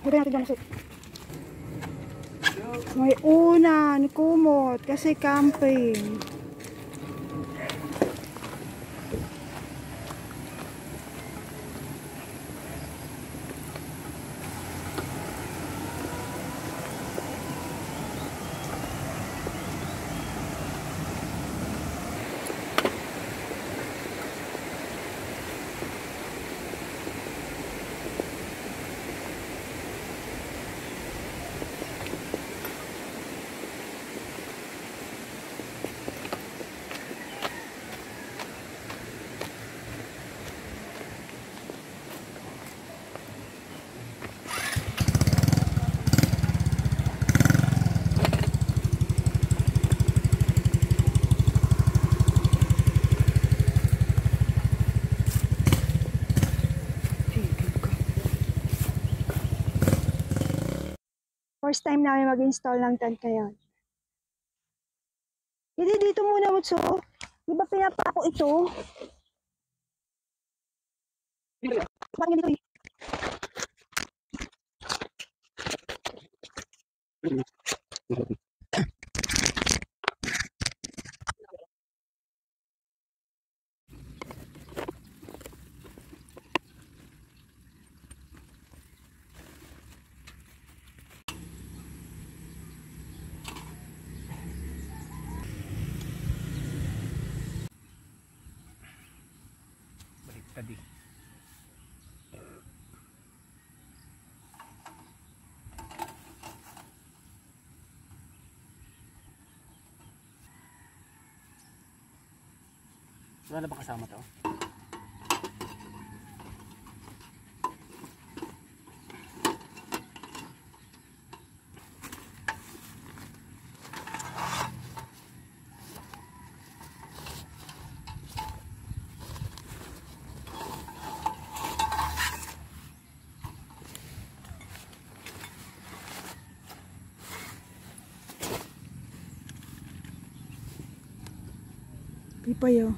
Lagyan natin gamit. May unan, kumot, kasi camping. First time namin mag-install ng tent ngayon. Hindi, dito muna, Mutso. Di ba pinapako ito? Bakit dito eh? Tadi. Wala ba kasama to? Pipayo.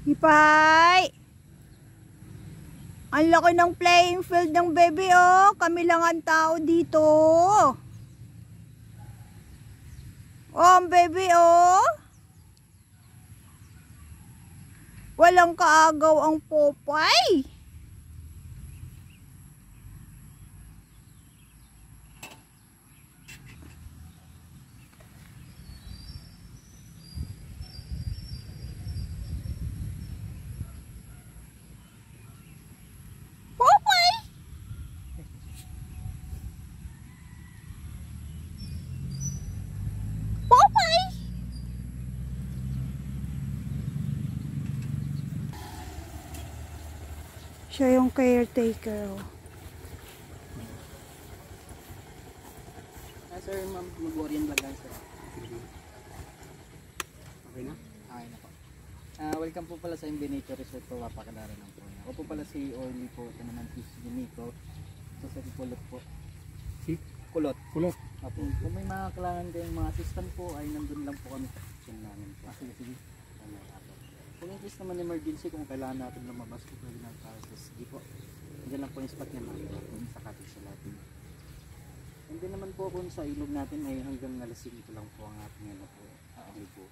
Ipay! Ang laki ng playing field ng baby, oh. Kami lang ang tao dito. Oh, ang baby, oh. Walang kaagaw ang Popeye. Siya yung caretaker. Sir, ma'am, mag-orient lang sir. Okay na? Okay na po. Welcome po pala sa MB Nature Resort po, Wapakadara ng po. Ako po pala si Orly po, ito naman si Jimiko. Ito sa Kulot po. Si? Kulot. Kulot. Apo. Kung may mga kailangan kayong mga assistant po, ay nandun lang po kami sa kitchen namin po. Sige. Kung in case naman emergency, kung kailangan natin lumabas po, pwede na tayo sa sige po. Diyan lang po yung spot niya natin sa cottage sa lahat. And then naman po kung sa ilog natin ay hanggang alas 5 lang po ang ating ano po. Po.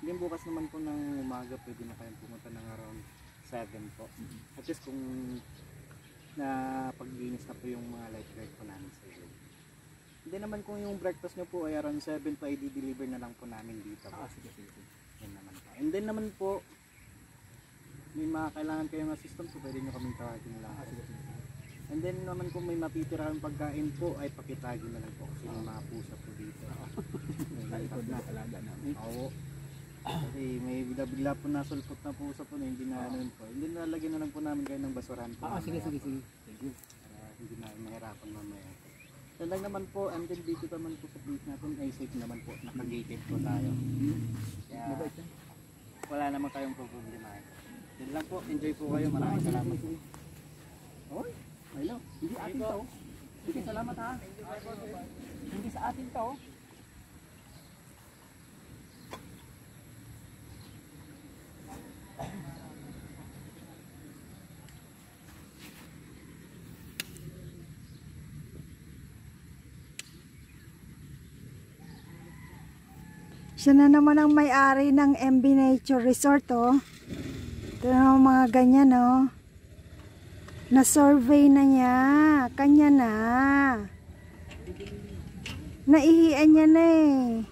Then bukas naman po ng umaga pwede na kayong pumunta ng around 7 po. At least kung na paglinis na po yung mga lifeguard po namin sa ilog. Hindi naman kung yung breakfast nyo po ay around 7 po ay di-deliver na lang po namin dito. Sige. Yan naman po. And then naman po may mga kailangan kayong assistant so pwede nyo kaming tawagin lang. And then naman kung may mapitira ang pagkain po ay pakitagin na lang po kasi may mga pusa po dito. May na alaga namin. Oo. Kasi may bigla po nasulpot na pusa po na hindi na ano po. Hindi nalagyan na lang po namin kayo ng basuran po. Sige. Thank you. Hindi na mahirapan mamaya. Yan lang naman po, and then dito naman po sa place natin ay safe naman po. Naka-gated po tayo. Kaya wala naman kayong problema. Yan lang po, enjoy po kayo. Maraming salamat po. Oy, hello. Hindi atin to. Sige, salamat ha. Hindi sa atin to. Siya na naman ang may-ari ng MB Nature Resort, oh. Ito na mga ganyan, oh. Na-survey na niya. Kanya na. Naihian niya na eh.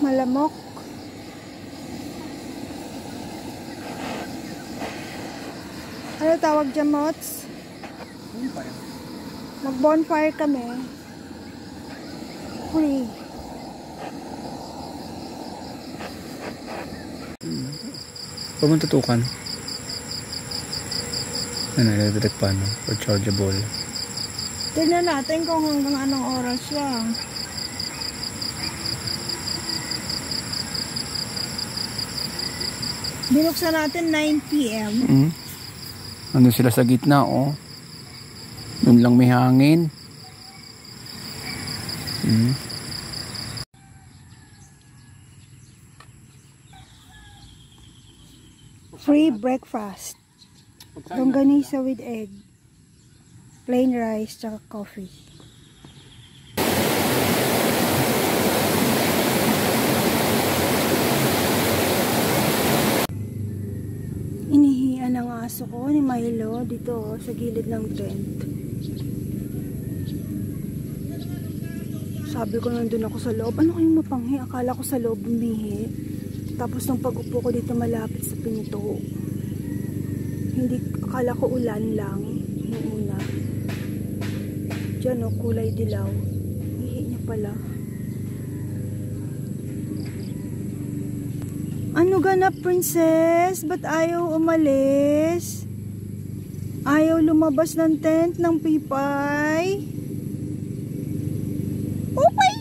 Malamok. Ano tawag dyan, Mots? Mag-bonfire kami. Free. Huwag mong tutukan. Ano, electric pan or chargeable. Tignan natin kung hanggang anong oras siya. Binuksan natin 9 PM. Nandun sila sa gitna, oh. Doon lang may hangin. Free breakfast. Longganisa with egg. Plain rice, tsaka coffee. Inihian ang aso ko ni Milo dito sa gilid ng tent. Sabi ko nandun ako sa loob. Ano kayong mapanghi? Akala ko sa loob bumihi. Tapos nung pag-upo ko dito malapit sa pinto. Hindi, akala ko ulan lang. Yung una. Diyan o, kulay dilaw. Hihi niya pala. Ano ganap, princess? Ba't ayaw umalis? Ayaw lumabas ng tent ng pipay? Upay!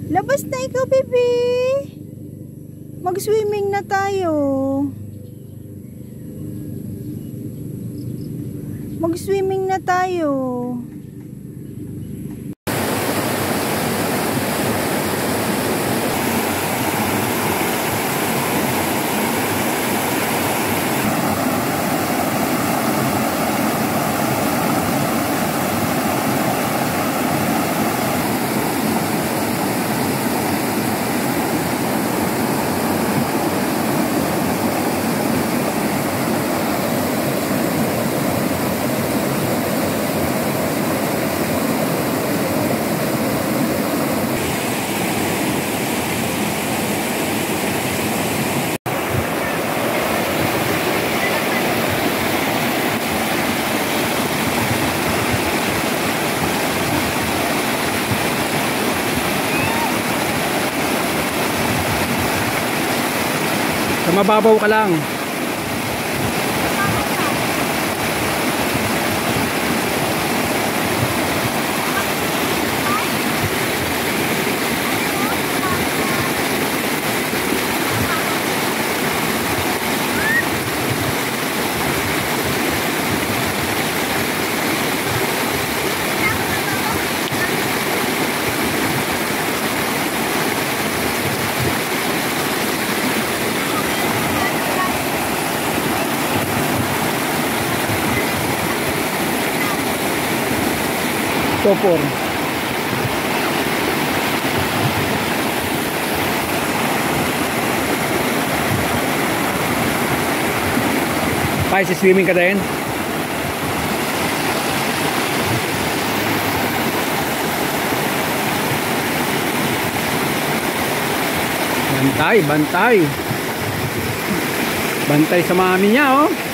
Labas na ikaw, baby! Mag-swimming na tayo. Mag-swimming na tayo. Sa mababaw ka lang. Topor. Pais, swimming ka din? Bantay, bantay. Bantay sa mami niya, oh.